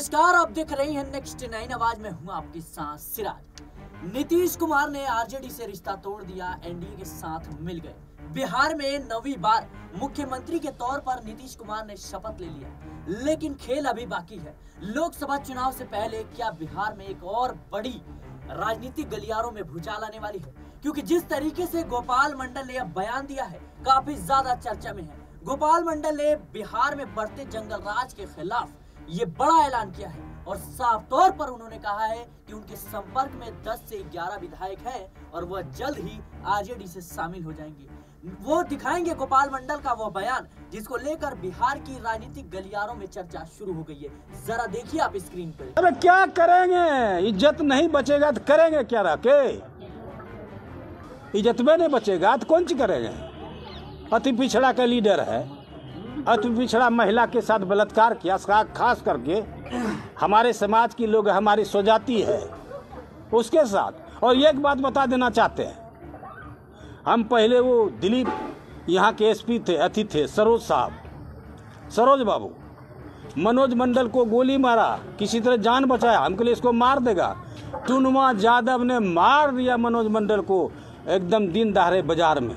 नमस्कार, आप देख रही हैं नेक्स्ट 9 आवाज में हूं आपके साथ सिराज। नीतीश कुमार ने आरजेडी से रिश्ता तोड़ दिया, एनडीए के साथ मिल गए। बिहार में 9वीं बार मुख्यमंत्री के तौर पर नीतीश कुमार ने शपथ ले लिया, लेकिन खेल अभी बाकी है। लोकसभा चुनाव से पहले क्या बिहार में एक और बड़ी राजनीतिक गलियारों में भूचाल आने वाली है? क्योंकि जिस तरीके से गोपाल मंडल ने अब बयान दिया है, काफी ज्यादा चर्चा में है। गोपाल मंडल ने बिहार में बढ़ते जंगल राज के खिलाफ ये बड़ा ऐलान किया है और साफ तौर पर उन्होंने कहा है कि उनके संपर्क में 10 से 11 विधायक हैं और वह जल्द ही आरजेडी से शामिल हो जाएंगे। वो दिखाएंगे गोपाल मंडल का वो बयान जिसको लेकर बिहार की राजनीतिक गलियारों में चर्चा शुरू हो गई है। जरा देखिए आप स्क्रीन पर। अरे क्या करेंगे? इज्जत नहीं बचेगा तो करेंगे क्या? रखे इज्जत में नहीं बचेगा तो कौन सी करेंगे? अति पिछड़ा का लीडर है, अति पिछड़ा महिला के साथ बलात्कार किया, खास करके हमारे समाज की लोग, हमारी स्वजाति है उसके साथ। और एक बात बता देना चाहते हैं, हम पहले वो दिलीप यहाँ के एसपी थे, अति थे सरोज साहब, सरोज बाबू, मनोज मंडल को गोली मारा, किसी तरह जान बचाया, हमके लिए इसको मार देगा। टुनमा यादव ने मार दिया मनोज मंडल को एकदम दिन दहाड़े बाजार में।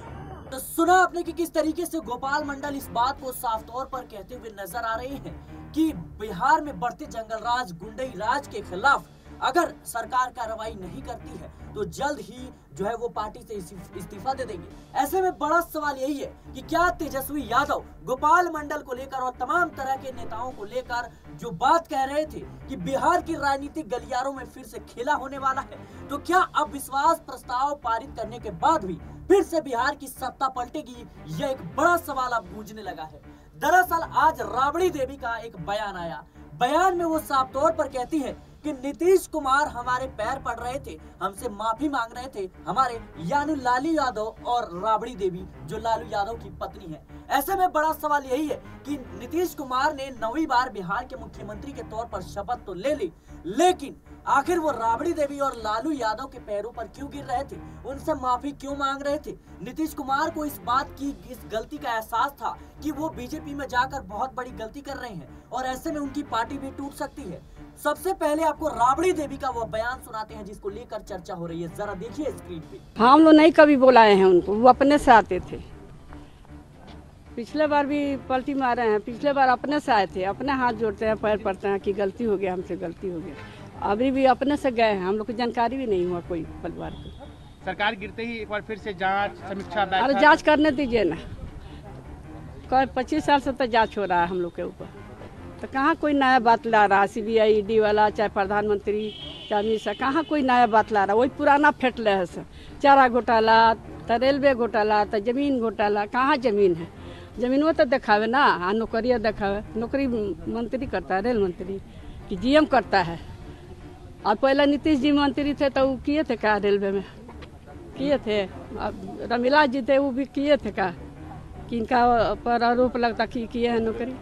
तो सुना आपने कि किस तरीके से गोपाल मंडल इस बात को साफ तौर पर कहते हुए नजर आ रहे हैं कि बिहार में बढ़ते जंगल राज, गुंडई राज के खिलाफ अगर सरकार कार्रवाई नहीं करती है तो जल्द ही जो है वो पार्टी से इस्तीफा दे देंगे। ऐसे में बड़ा सवाल यही है कि क्या तेजस्वी यादव गोपाल मंडल को लेकर और तमाम तरह के नेताओं को लेकर जो बात कह रहे थे कि बिहार की राजनीतिक गलियारों में फिर से खेला होने वाला है, तो क्या अब विश्वास प्रस्ताव पारित करने के बाद भी फिर से बिहार की सत्ता पलटेगी? यह एक बड़ा सवाल अब गूंजने लगा है। दरअसल आज राबड़ी देवी का एक बयान आया। बयान में वो साफ तौर पर कहती है कि नीतीश कुमार हमारे पैर पड़ रहे थे, हमसे माफी मांग रहे थे, हमारे यानी लालू यादव और राबड़ी देवी जो लालू यादव की पत्नी है। ऐसे में बड़ा सवाल यही है कि नीतीश कुमार ने 9वीं बार बिहार के मुख्यमंत्री के तौर पर शपथ तो ले ली, लेकिन आखिर वो राबड़ी देवी और लालू यादव के पैरों पर क्यों गिर रहे थे? उनसे माफी क्यों मांग रहे थे? नीतीश कुमार को इस बात की, इस गलती का एहसास था कि वो बीजेपी में जाकर बहुत बड़ी गलती कर रहे हैं और ऐसे में उनकी पार्टी भी टूट सकती है। सबसे पहले आपको राबड़ी देवी का वो बयान सुनाते हैं जिसको लेकर चर्चा हो रही है। जरा देखिए स्क्रीन पे। हम लोग नहीं कभी बुलाए हैं उनको, वो अपने से आते थे। पिछले बार भी पलटी मारे हैं, पिछले बार अपने से आए थे, अपने हाथ जोड़ते हैं, पैर पड़ते हैं कि गलती हो गया, हमसे गलती हो गया। अभी भी अपने से गए हैं, हम लोग को जानकारी भी नहीं हुआ कोई परिवार को। सरकार गिरते ही एक बार फिर से जांच समीक्षा। अरे जांच करने दीजिए ना, 25 साल से तो जांच हो रहा है हम लोग के ऊपर, तो कहाँ कोई नया बात ला रहा? CBI ईडी वाला, चाहे प्रधानमंत्री, चाहे मिनिस्टर, कहाँ कोई नया बात ला रहा? वही पुराना फेटले है सर। चारा घोटाला, तो रेलवे घोटाला, तो जमीन घोटाला। कहाँ जमीन है? जमीन वो तो दिखावे ना, हाँ नौकरियाँ दिखावे। नौकरी मंत्री करता है, रेल मंत्री कि GM करता है। और पहले नीतीश जी मंत्री थे तो वो किए थे क्या? रेलवे में किए थे। अब रमीला जी थे, वो भी किए थे क्या? कि इनका पर आरोप लगता कि किए हैं नौकरी।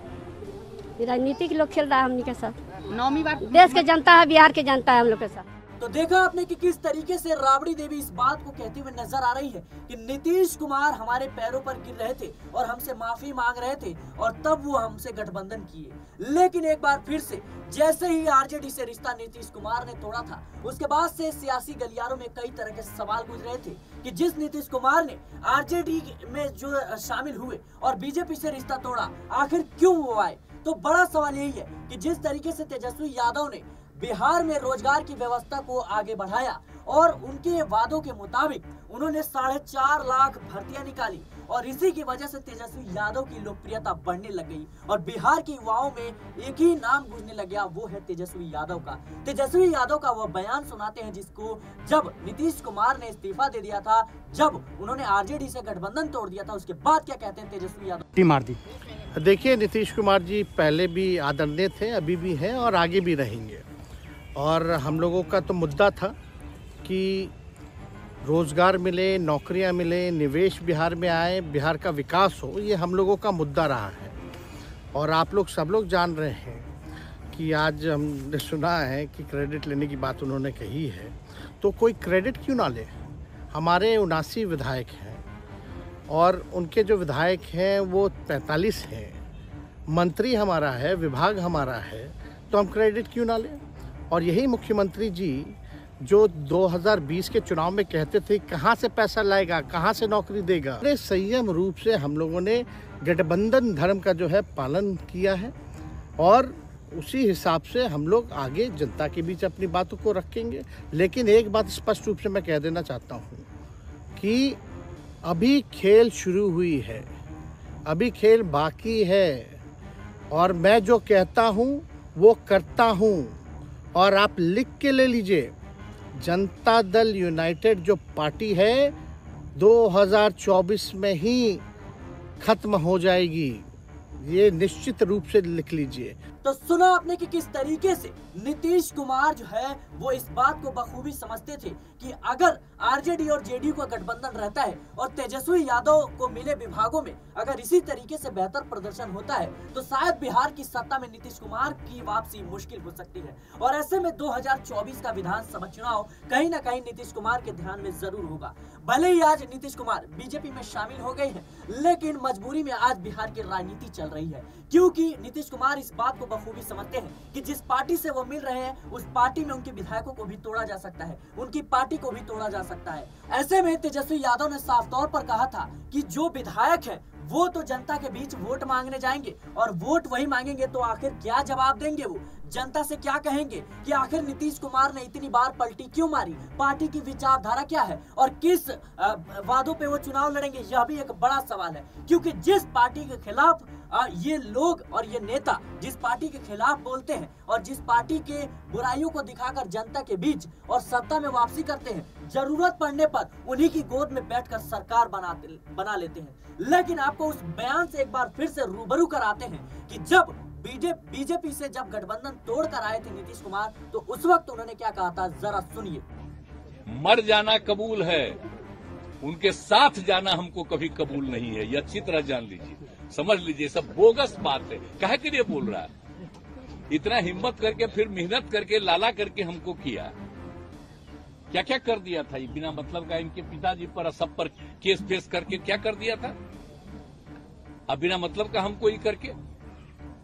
राजनीतिक लोग खेल रहा है हमनी के साथ। 9वीं बार देश के जनता है, बिहार के जनता है हम लोग के साथ। तो देखा आपने कि किस तरीके से राबड़ी देवी इस बात को कहती हुए नजर आ रही है कि नीतीश कुमार हमारे पैरों पर गिर रहे थे और हमसे माफी मांग रहे थे और तब वो हमसे गठबंधन किए। लेकिन एक बार फिर से जैसे ही आरजेडी से रिश्ता नीतीश कुमार ने तोड़ा था, उसके बाद से सियासी गलियारों में कई तरह के सवाल गूंज रहे थे कि जिस नीतीश कुमार ने आरजेडी में जो शामिल हुए और बीजेपी से रिश्ता तोड़ा, आखिर क्यों वो आए? तो बड़ा सवाल यही है कि जिस तरीके से तेजस्वी यादव ने बिहार में रोजगार की व्यवस्था को आगे बढ़ाया और उनके वादों के मुताबिक उन्होंने 4.5 लाख भर्तियां निकाली और इसी की वजह से तेजस्वी यादव की लोकप्रियता बढ़ने लग गई और बिहार के युवाओं में एक ही नाम गूंजने लग गया, वो है तेजस्वी यादव का। तेजस्वी यादव का वो बयान सुनाते हैं जिसको जब नीतीश कुमार ने इस्तीफा दे दिया था, जब उन्होंने आरजेडी से गठबंधन तोड़ दिया था, उसके बाद क्या कहते हैं तेजस्वी यादव। मार दी। देखिए, नीतीश कुमार जी पहले भी आदरणीय थे, अभी भी हैं और आगे भी रहेंगे। और हम लोगों का तो मुद्दा था कि रोज़गार मिले, नौकरियां मिले, निवेश बिहार में आए, बिहार का विकास हो, ये हम लोगों का मुद्दा रहा है। और आप लोग सब लोग जान रहे हैं कि आज हमने सुना है कि क्रेडिट लेने की बात उन्होंने कही है, तो कोई क्रेडिट क्यों ना ले? हमारे 79 विधायक हैं और उनके जो विधायक हैं वो 45 हैं, मंत्री हमारा है, विभाग हमारा है, तो हम क्रेडिट क्यों ना लें। और यही मुख्यमंत्री जी जो 2020 के चुनाव में कहते थे कहाँ से पैसा लाएगा, कहाँ से नौकरी देगा, बड़े संयम रूप से हम लोगों ने गठबंधन धर्म का जो है पालन किया है और उसी हिसाब से हम लोग आगे जनता के बीच अपनी बातों को रखेंगे। लेकिन एक बात स्पष्ट रूप से मैं कह देना चाहता हूँ कि अभी खेल शुरू हुई है, अभी खेल बाकी है और मैं जो कहता हूँ वो करता हूँ। और आप लिख के ले लीजिए, जनता दल यूनाइटेड जो पार्टी है 2024 में ही खत्म हो जाएगी, ये निश्चित रूप से लिख लीजिए। तो सुना आपने कि किस तरीके से नीतीश कुमार जो है वो इस बात को बखूबी समझते थे कि अगर आरजेडी और जेडीयू का गठबंधन रहता है और तेजस्वी यादव को मिले विभागों में अगर इसी तरीके से बेहतर प्रदर्शन होता है तो शायद बिहार की सत्ता में नीतीश कुमार की वापसी मुश्किल हो सकती है। और ऐसे में 2024 का विधानसभा चुनाव कहीं न कहीं नीतीश कुमार के ध्यान में जरूर होगा। भले ही आज नीतीश कुमार बीजेपी में शामिल हो गए हैं, लेकिन मजबूरी में आज बिहार की राजनीति चल रही है, क्योंकि नीतीश कुमार इस बात को बखूबी समझते हैं कि जिस पार्टी से वो मिल रहे हैं उस पार्टी में उनके विधायकों को भी तोड़ा जा सकता है, उनकी पार्टी को भी तोड़ा जा सकता है। ऐसे में तेजस्वी यादव ने साफ तौर पर कहा था कि जो विधायक है वो तो जनता के बीच वोट मांगने जाएंगे और वोट वही मांगेंगे तो आखिर क्या जवाब देंगे, वो जनता से क्या कहेंगे कि आखिर नीतीश कुमार ने इतनी बार पलटी क्यों मारी, पार्टी की विचारधारा क्या है और किस वादों पे वो चुनाव लड़ेंगे, यह भी एक बड़ा सवाल है। क्योंकि जिस पार्टी के खिलाफ ये लोग और ये नेता जिस पार्टी के खिलाफ बोलते हैं और जिस पार्टी के बुराइयों को दिखाकर जनता के बीच और सत्ता में वापसी करते हैं, जरूरत पड़ने पर उन्हीं की गोद में बैठकर सरकार बना लेते हैं। लेकिन आपको उस बयान से एक बार फिर से रूबरू कराते हैं कि जब बीजेपी से जब गठबंधन तोड़कर आए थे नीतीश कुमार तो उस वक्त उन्होंने क्या कहा था, जरा सुनिए। मर जाना कबूल है, उनके साथ जाना हमको कभी कबूल नहीं है, ये अच्छी तरह जान लीजिए, समझ लीजिए। सब बोगस बात है। काहे के लिए बोल रहा है? इतना हिम्मत करके फिर मेहनत करके लाला करके हमको किया, क्या क्या कर दिया था ये बिना मतलब का। इनके पिताजी पर सब पर केस फेस करके क्या कर दिया था, अब बिना मतलब का हमको ही करके,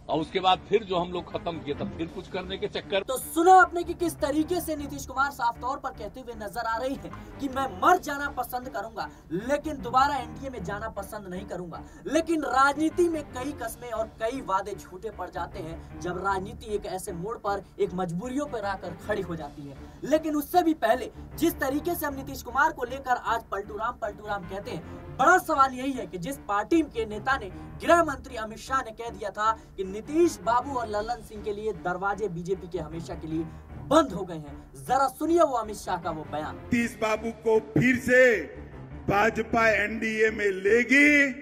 और उसके बाद फिर जो हम लोग खत्म किए तब फिर कुछ करने के चक्कर। तो सुना आपने कि किस तरीके से नीतीश कुमार साफ तौर पर कहते हुए नजर आ रही हैं कि मैं मर जाना पसंद करूंगा लेकिन दोबारा एनडीए में जाना पसंद नहीं करूंगा। लेकिन राजनीति में कई कस्में और कई वादे झूठे पड़ जाते हैं जब राजनीति एक ऐसे मोड़ पर एक मजबूरियों पर आकर खड़ी हो जाती है। लेकिन उससे भी पहले जिस तरीके से हम नीतीश कुमार को लेकर आज पलटू राम कहते हैं, बड़ा सवाल यही है कि जिस पार्टी के नेता ने गृह मंत्री अमित शाह ने कह दिया था कि नीतीश बाबू और लल्लन सिंह के लिए दरवाजे बीजेपी के हमेशा के लिए बंद हो गए हैं। जरा सुनिए वो अमित शाह का वो बयान। नीतीश बाबू को फिर से भाजपा एनडीए में लेगी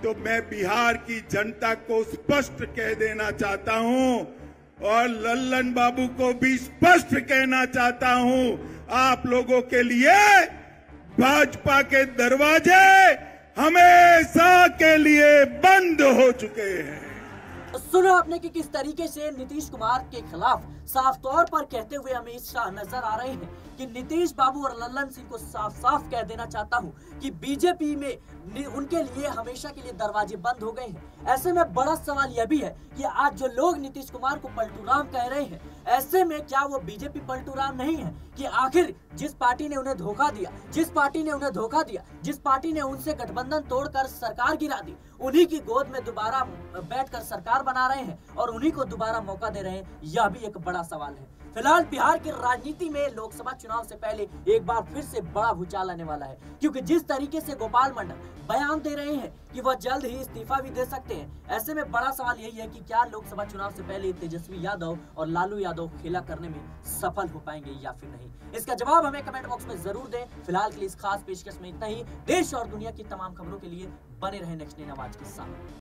तो मैं बिहार की जनता को स्पष्ट कह देना चाहता हूं और लल्लन बाबू को भी स्पष्ट कहना चाहता हूं, आप लोगों के लिए भाजपा के दरवाजे हमेशा के लिए बंद हो चुके हैं। सुना आपने कि किस तरीके से नीतीश कुमार के खिलाफ साफ तौर पर कहते हुए अमित शाह नजर आ रहे हैं कि नीतीश बाबू और लल्लन सिंह को साफ साफ कह देना चाहता हूं कि बीजेपी में उनके लिए हमेशा के लिए दरवाजे बंद हो गए हैं। ऐसे में बड़ा सवाल यह भी है कि आज जो लोग नीतीश कुमार को पलटू राम कह रहे हैं, ऐसे में क्या वो बीजेपी पलटू राम नहीं है कि आखिर जिस पार्टी ने उन्हें धोखा दिया, जिस पार्टी ने उनसे गठबंधन तोड़कर सरकार गिरा दी, उन्हीं की गोद में दोबारा बैठकर सरकार बना रहे हैं और उन्हीं को दोबारा मौका दे रहे हैं, यह भी एक बड़ा सवाल है। फिलहाल बिहार की राजनीति में लोकसभा चुनाव से पहले एक बार फिर से बड़ा भूचाल आने वाला है, क्योंकि जिस तरीके से गोपाल मंडल बयान दे रहे हैं कि वह जल्द ही इस्तीफा भी दे सकते हैं। ऐसे में बड़ा सवाल यही है कि क्या लोकसभा चुनाव से पहले तेजस्वी यादव और लालू यादव खेला करने में सफल हो पाएंगे या फिर नहीं, इसका जवाब हमें कमेंट बॉक्स में जरूर दें। फिलहाल के लिए इस खास पेशकश में इतना ही। देश और दुनिया की तमाम खबरों के लिए बने रहे नेक्स्ट 9 आवाज के साथ।